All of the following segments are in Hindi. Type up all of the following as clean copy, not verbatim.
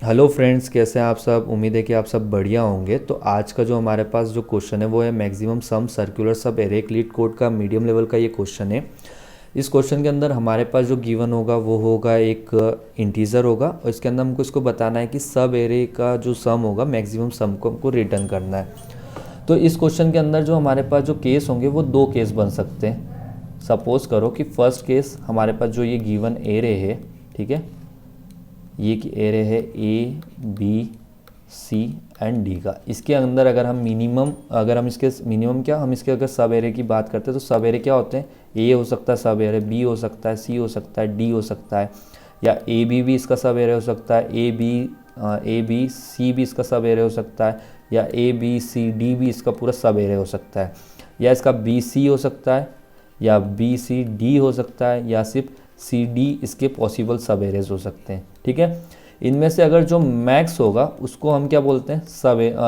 हेलो फ्रेंड्स, कैसे हैं आप सब। उम्मीद है कि आप सब बढ़िया होंगे। तो आज का जो हमारे पास जो क्वेश्चन है वो है मैक्सिमम सम सर्कुलर सब एरे लीड कोड का मीडियम लेवल का ये क्वेश्चन है। इस क्वेश्चन के अंदर हमारे पास जो गिवन होगा वो होगा एक इंटीजर होगा और इसके अंदर हमको इसको बताना है कि सब एरे का जो सम होगा मैक्सिमम सम को हमको रिटर्न करना है। तो इस क्वेश्चन के अंदर जो हमारे पास जो केस होंगे वो दो केस बन सकते हैं। सपोज करो कि फर्स्ट केस हमारे पास जो ये गिवन एरे है, ठीक है, ये कि एरे है A B C and D का। इसके अंदर अगर हम मिनिमम अगर हम इसके मिनिमम क्या हम इसके अगर सब एरे की बात करते हैं तो सब एरे क्या होते हैं, ए हो सकता है सब एरे, बी हो सकता है, सी हो सकता है, डी हो सकता है, या ए बी भी इसका सब एरे हो सकता है, ए बी सी भी इसका सब एरे हो सकता है, या ए बी सी डी भी इसका पूरा सब एरे हो सकता है, या इसका बी सी हो सकता है, या बी सी डी हो सकता है, या सिर्फ सी डी इसके पॉसिबल सब एरेज हो सकते हैं। ठीक है, इनमें से अगर जो मैक्स होगा उसको हम क्या बोलते हैं,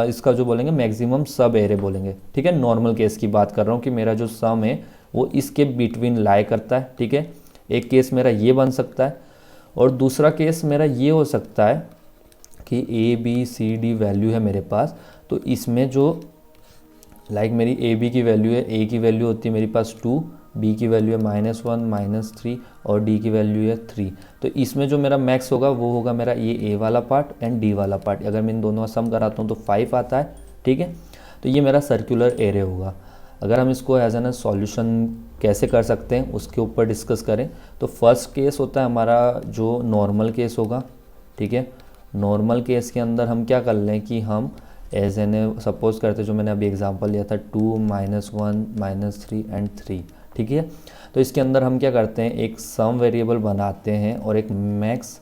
इसका जो बोलेंगे मैक्सिमम सब एरे बोलेंगे। ठीक है, नॉर्मल केस की बात कर रहा हूँ कि मेरा जो सम है वो इसके बिटवीन लाई करता है। ठीक है, एक केस मेरा ये बन सकता है और दूसरा केस मेरा ये हो सकता है कि A B C D value है मेरे पास, तो इसमें जो मेरी ए बी की वैल्यू है, ए की वैल्यू होती है मेरे पास 2, बी की वैल्यू है -1 -3 और डी की वैल्यू है 3। तो इसमें जो मेरा मैक्स होगा वो होगा मेरा ये ए वाला पार्ट एंड डी वाला पार्ट। अगर मैं इन दोनों का सम कराता हूँ तो 5 आता है। ठीक है, तो ये मेरा सर्कुलर एरे होगा। अगर हम इसको एज एन सॉल्यूशन कैसे कर सकते हैं उसके ऊपर डिस्कस करें तो फर्स्ट केस होता है हमारा जो नॉर्मल केस होगा। ठीक है, नॉर्मल केस के अंदर हम क्या कर लें कि हम एज एन सपोज करते जो मैंने अभी एग्जांपल लिया था 2 -1 -3 एंड 3। ठीक है, तो इसके अंदर हम क्या करते हैं, एक सम वेरिएबल बनाते हैं और एक मैक्स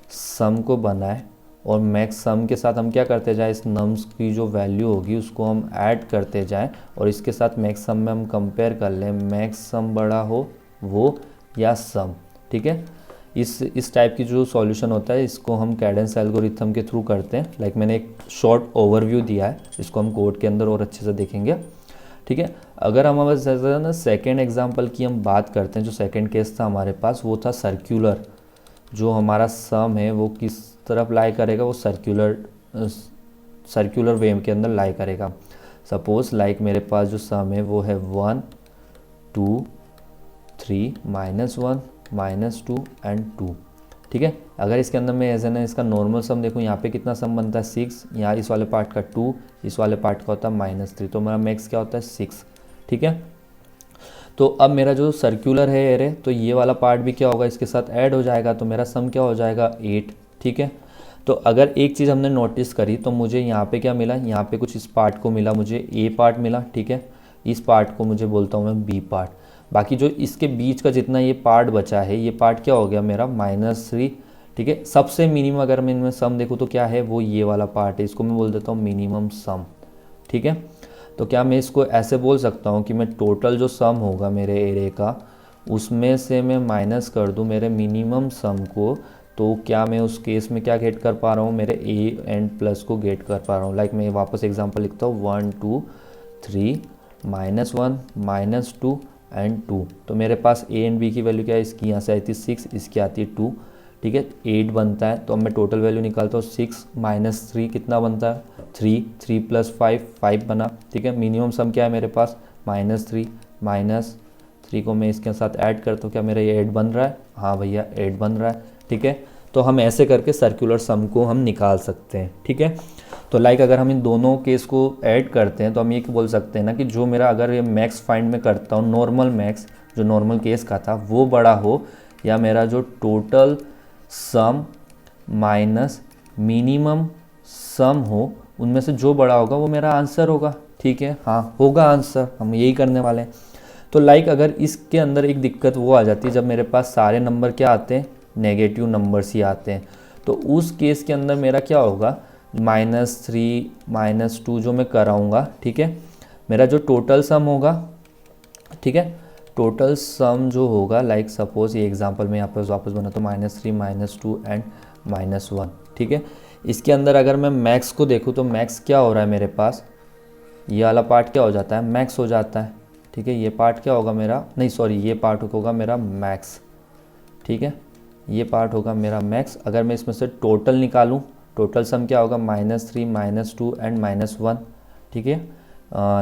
सम को बनाए और मैक्स सम के साथ हम क्या करते जाए, इस नम्स की जो वैल्यू होगी उसको हम ऐड करते जाएं और इसके साथ मैक्स सम में हम कंपेयर कर लें, मैक्स सम बड़ा हो वो या सम। ठीक है, इस टाइप की जो सॉल्यूशन होता है इसको हम कैडेंस एल्गोरिथम के थ्रू करते हैं। मैंने एक शॉर्ट ओवरव्यू दिया है, इसको हम कोड के अंदर और अच्छे से देखेंगे। ठीक है, अगर हम ना सेकेंड एग्जांपल की हम बात करते हैं, जो सेकेंड केस था हमारे पास वो था सर्क्यूलर। जो हमारा सम है वो किस तरफ लाई करेगा, वो सर्क्यूलर वेव के अंदर लाई करेगा। सपोज मेरे पास जो सम है वो है 1 2 3 -1 -2 एंड 2। ठीक है, अगर इसके अंदर मैं एज एन इसका नॉर्मल सम देखूँ, यहाँ पे कितना सम बनता है 6, यहाँ इस वाले पार्ट का 2, इस वाले पार्ट का होता है -3, तो मेरा मैक्स क्या होता है 6। ठीक है, तो अब मेरा जो सर्कुलर है एरे, तो ये वाला पार्ट भी क्या होगा इसके साथ ऐड हो जाएगा, तो मेरा सम क्या हो जाएगा 8। ठीक है, तो अगर एक चीज़ हमने नोटिस करी तो मुझे यहाँ पे क्या मिला, यहाँ पे कुछ इस पार्ट को मिला, मुझे ए पार्ट मिला। ठीक है, इस पार्ट को मुझे बोलता हूँ मैं बी पार्ट। बाकी जो इसके बीच का जितना ये पार्ट बचा है, ये पार्ट क्या हो गया मेरा -3। ठीक है, सबसे मिनिमम अगर मैं इनमें सम देखूँ तो क्या है, वो ये वाला पार्ट है, इसको मैं बोल देता हूँ मिनिमम सम। ठीक है, तो क्या मैं इसको ऐसे बोल सकता हूँ कि मैं टोटल जो सम होगा मेरे एरे का उसमें से मैं माइनस कर दूँ मेरे मिनिमम सम को, तो क्या मैं उस केस में क्या गेट कर पा रहा हूँ, मेरे ए एंड प्लस को गेट कर पा रहा हूँ। मैं वापस एग्जांपल लिखता हूँ 1 2 3 -1 -2 एंड 2। तो मेरे पास ए एंड बी की वैल्यू क्या है, इसकी यहाँ से आई थी 6, इसकी आती है 2। ठीक है, 8 बनता है, तो अब मैं टोटल वैल्यू निकालता हूँ 6 -3 कितना बनता है 3, 3 + 5 5 बना। ठीक है, मिनिमम सम क्या है मेरे पास -3 -3 को मैं इसके साथ ऐड करता हूँ, क्या मेरा ये 8 बन रहा है, हाँ भैया 8 बन रहा है। ठीक है, तो हम ऐसे करके सर्कुलर सम को हम निकाल सकते हैं। ठीक है, तो अगर हम इन दोनों केस को ऐड करते हैं तो हम ये बोल सकते हैं ना कि जो मेरा अगर ये मैक्स फाइंड में करता हूँ, नॉर्मल मैक्स जो नॉर्मल केस का था वो बड़ा हो, या मेरा जो टोटल सम माइनस मिनिमम सम हो, उनमें से जो बड़ा होगा वो मेरा आंसर होगा। ठीक है, हाँ होगा आंसर, हम यही करने वाले हैं। तो अगर इसके अंदर एक दिक्कत वो आ जाती है जब मेरे पास सारे नंबर क्या आते हैं, नेगेटिव नंबर्स ही आते हैं, तो उस केस के अंदर मेरा क्या होगा, -3 -2 जो मैं कराऊंगा। ठीक है, मेरा जो टोटल सम होगा, ठीक है, टोटल सम जो होगा सपोज ये एग्जांपल में यहाँ पर वापस बनाता हूँ -3 -2 एंड -1। ठीक है, इसके अंदर अगर मैं मैक्स को देखूँ तो मैक्स क्या हो रहा है मेरे पास, ये वाला पार्ट क्या हो जाता है, मैक्स हो जाता है। ठीक है, ये पार्ट क्या होगा मेरा, नहीं सॉरी, ये पार्ट होगा मेरा मैक्स। ठीक है, ये पार्ट होगा मेरा मैक्स। अगर मैं इसमें से टोटल निकालूं, टोटल सम क्या होगा -3 -2 एंड -1, ठीक है।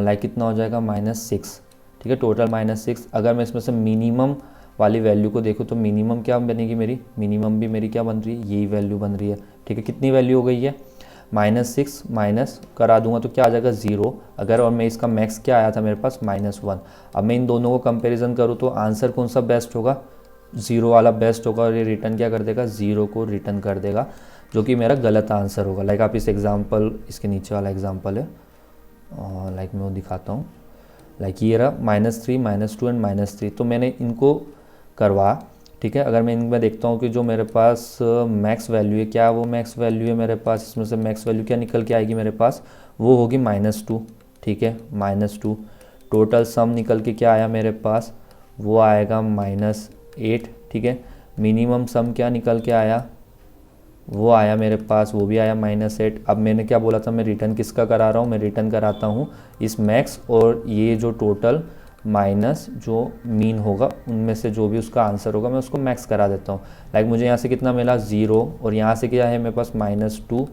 लाइक कितना हो जाएगा -6, ठीक है, टोटल -6। अगर मैं इसमें से मिनिमम वाली वैल्यू को देखूँ तो मिनिमम क्या बनेगी मेरी, मिनिमम भी मेरी क्या बन रही है, यही वैल्यू बन रही है, ठीक है। कितनी वैल्यू हो गई है, -6 माइनस करा दूंगा तो क्या आ जाएगा 0। अगर और मैं इसका मैक्स क्या आया था मेरे पास -1। अब मैं इन दोनों को कंपैरिजन करूँ तो आंसर कौन सा बेस्ट होगा, 0 वाला बेस्ट होगा, और ये रिटर्न क्या कर देगा, 0 को रिटर्न कर देगा, जो कि मेरा गलत आंसर होगा। लाइक आप इस एग्जाम्पल, इसके नीचे वाला एग्जाम्पल है, लाइक मैं वो दिखाता हूँ। लाइक ये रहा -3 -2 एंड -3, तो मैंने इनको करवा, ठीक है। अगर मैं इनमें देखता हूँ कि जो मेरे पास मैक्स वैल्यू है, क्या वो मैक्स वैल्यू है मेरे पास, इसमें से मैक्स वैल्यू क्या निकल के आएगी मेरे पास, वो होगी -2, ठीक है, -2। टोटल सम निकल के क्या आया मेरे पास, वो आएगा -8, ठीक है। मिनिमम सम क्या निकल के आया, वो आया मेरे पास, वो भी आया -8। अब मैंने क्या बोला था, मैं रिटर्न किसका करा रहा हूँ, मैं रिटर्न कराता हूँ इस मैक्स और ये जो टोटल माइनस जो मीन होगा, उनमें से जो भी उसका आंसर होगा मैं उसको मैक्स करा देता हूँ। लाइक मुझे यहाँ से कितना मिला 0, और यहाँ से क्या है मेरे पास -2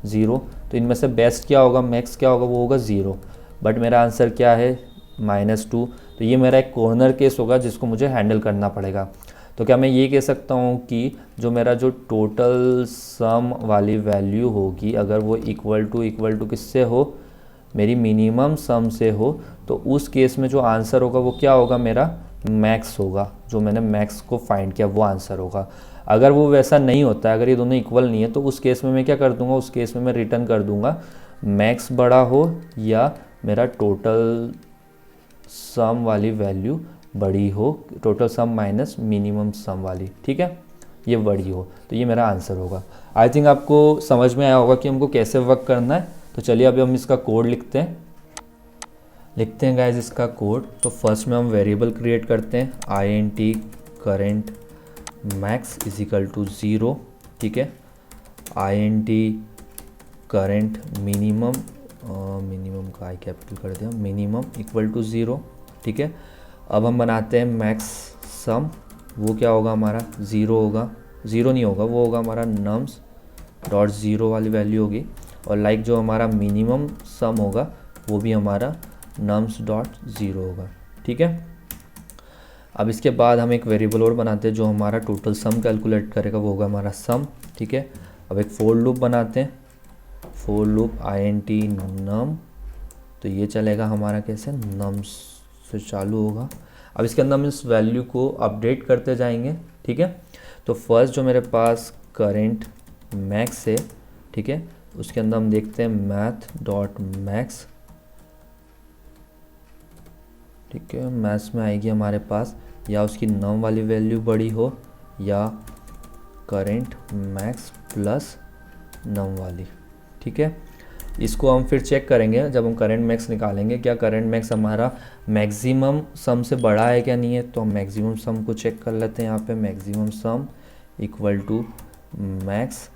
0, तो इनमें से बेस्ट क्या होगा, मैक्स क्या होगा, वो होगा 0, बट मेरा आंसर क्या है -2। तो ये मेरा एक कॉर्नर केस होगा जिसको मुझे हैंडल करना पड़ेगा। तो क्या मैं ये कह सकता हूँ कि जो मेरा जो टोटल सम वाली वैल्यू होगी, अगर वो इक्वल टू किससे हो, मेरी मिनिमम सम से हो, तो उस केस में जो आंसर होगा वो क्या होगा, मेरा मैक्स होगा, जो मैंने मैक्स को फाइंड किया वो आंसर होगा। अगर वो वैसा नहीं होता है, अगर ये दोनों इक्वल नहीं है, तो उस केस में मैं क्या कर दूंगा, उस केस में मैं रिटर्न कर दूंगा मैक्स बड़ा हो या मेरा टोटल सम वाली वैल्यू बड़ी हो, टोटल सम माइनस मिनिमम सम वाली, ठीक है, ये बड़ी हो, तो ये मेरा आंसर होगा। आई थिंक आपको समझ में आया होगा कि हमको कैसे वर्क करना है। तो चलिए अभी हम इसका कोड लिखते हैं गाइज इसका कोड। तो फर्स्ट में हम वेरिएबल क्रिएट करते हैं, int current max is equal to 0, ठीक है, int करंट मिनिमम, मिनिमम का आई कैपिटल कर दिया, मिनिमम इक्वल टू 0, ठीक है। अब हम बनाते हैं मैक्स सम, वो क्या होगा हमारा 0 होगा, 0 नहीं होगा, वो होगा हमारा nums डॉट 0 वाली वैल्यू होगी, और लाइक जो हमारा मिनिमम सम होगा वो भी हमारा nums डॉट 0 होगा, ठीक है। अब इसके बाद हम एक वेरिएबल और बनाते हैं जो हमारा टोटल सम कैलकुलेट करेगा, वो होगा हमारा सम, ठीक है। अब एक फोर लूप बनाते हैं, फोर लूप int num, तो ये चलेगा हमारा कैसे, nums से चालू होगा। अब इसके अंदर हम इस वैल्यू को अपडेट करते जाएंगे, ठीक है। तो फर्स्ट जो मेरे पास करेंट मैक्स है, ठीक है, उसके अंदर हम देखते हैं मैथ डॉट मैक्स, ठीक है। मैथ्स में आएगी हमारे पास या उसकी नम वाली वैल्यू बड़ी हो या करेंट मैक्स प्लस नम वाली, ठीक है। इसको हम फिर चेक करेंगे जब हम करेंट मैक्स निकालेंगे, क्या करेंट मैक्स हमारा मैक्सिमम सम से बड़ा है क्या नहीं है। तो हम मैक्सिमम सम को चेक कर लेते हैं, यहाँ पे maximum sum equal to max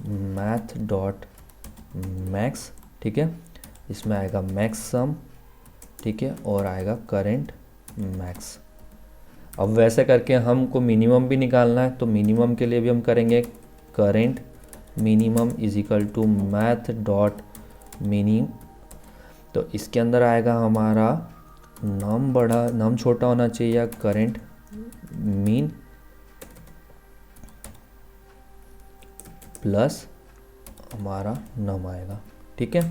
math dot max, ठीक है। इसमें आएगा मैक्स सम, ठीक है, और आएगा करेंट मैक्स। अब वैसे करके हमको मिनिमम भी निकालना है, तो मिनिमम के लिए भी हम करेंगे current minimum is equal to math dot min, तो इसके अंदर आएगा हमारा नम छोटा होना चाहिए या करेंट मीन प्लस हमारा नम आएगा, ठीक है।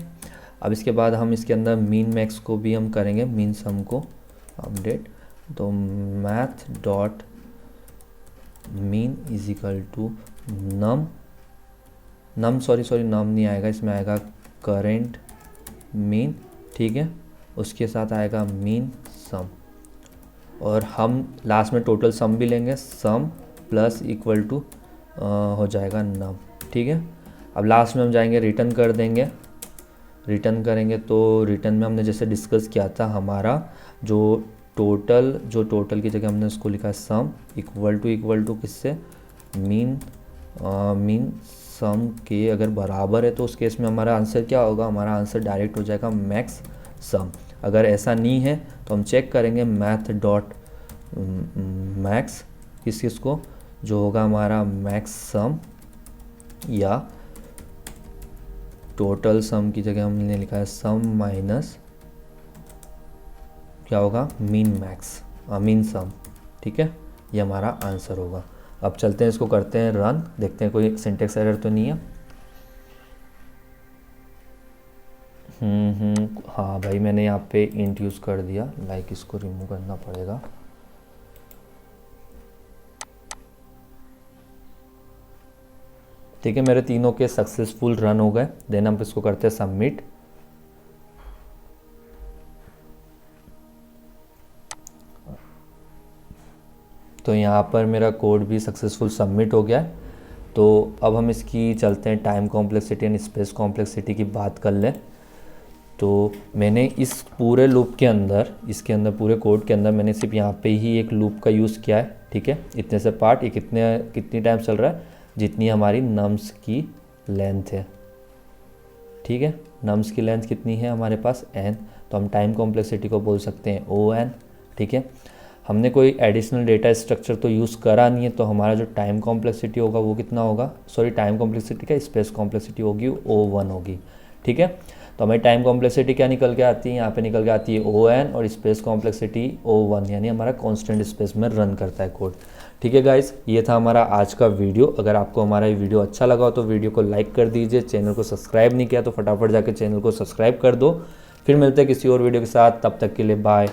अब इसके बाद हम इसके अंदर मीन मैक्स को भी हम करेंगे, मीन सम को अपडेट, तो math dot mean is equal to नम नहीं आएगा, इसमें आएगा करेंट मीन, ठीक है, उसके साथ आएगा मीन सम, और हम लास्ट में टोटल सम भी लेंगे, सम प्लस इक्वल टू हो जाएगा नम, ठीक है। अब लास्ट में हम जाएंगे रिटर्न कर देंगे, रिटर्न करेंगे तो रिटर्न में हमने जैसे डिस्कस किया था, हमारा जो टोटल की जगह हमने उसको लिखा सम इक्वल टू किससे, मीन सम के अगर बराबर है तो उस केस में हमारा आंसर क्या होगा, हमारा आंसर डायरेक्ट हो जाएगा मैक्स सम। अगर ऐसा नहीं है तो हम चेक करेंगे मैथ डॉट मैक्स किस को, जो होगा हमारा मैक्स सम या टोटल सम की जगह हमने लिखा है सम माइनस क्या होगा, मीन मैक्स, मीन सम। ठीक है, ये हमारा आंसर होगा। अब चलते हैं, इसको करते हैं रन, देखते हैं कोई सिंटेक्स एरर तो नहीं है। हाँ भाई, मैंने यहाँ पे इंट यूज़ कर दिया, लाइक इसको रिमूव करना पड़ेगा। ठीक है, मेरे तीनों के सक्सेसफुल रन हो गए। देन हम इसको करते हैं सबमिट। तो यहाँ पर मेरा कोड भी सक्सेसफुल सबमिट हो गया है। तो अब हम इसकी चलते हैं time complexity and space complexity की बात कर लें। तो मैंने इस पूरे लूप के अंदर, इसके अंदर पूरे कोड के अंदर मैंने सिर्फ यहाँ पे ही एक लूप का यूज़ किया है। ठीक है, इतने से पार्ट, ये कितनी टाइम चल रहा है, जितनी हमारी नम्स की लेंथ है। ठीक है, नम्स की लेंथ कितनी है हमारे पास, n, तो हम टाइम कॉम्प्लेक्सिटी को बोल सकते हैं ON। ठीक है, हमने कोई एडिशनल डेटा स्ट्रक्चर तो यूज़ करा नहीं है, तो हमारा जो टाइम कॉम्प्लेक्सिटी होगा वो कितना होगा, सॉरी टाइम कॉम्प्लेक्सिटी का स्पेस कॉम्प्लेक्सिटी होगी O1 होगी। ठीक है, तो हमारी टाइम कॉम्प्लेक्सिटी क्या निकल के आती है, यहाँ पे निकल के आती है ON, और स्पेस कॉम्प्लेक्सिटी O1, यानी हमारा कांस्टेंट स्पेस में रन करता है कोड। ठीक है गाइस, ये था हमारा आज का वीडियो। अगर आपको हमारा ये वीडियो अच्छा लगा हो तो वीडियो को लाइक कर दीजिए। चैनल को सब्सक्राइब नहीं किया तो फटाफट जाकर चैनल को सब्सक्राइब कर दो। फिर मिलते हैं किसी और वीडियो के साथ, तब तक के लिए बाय।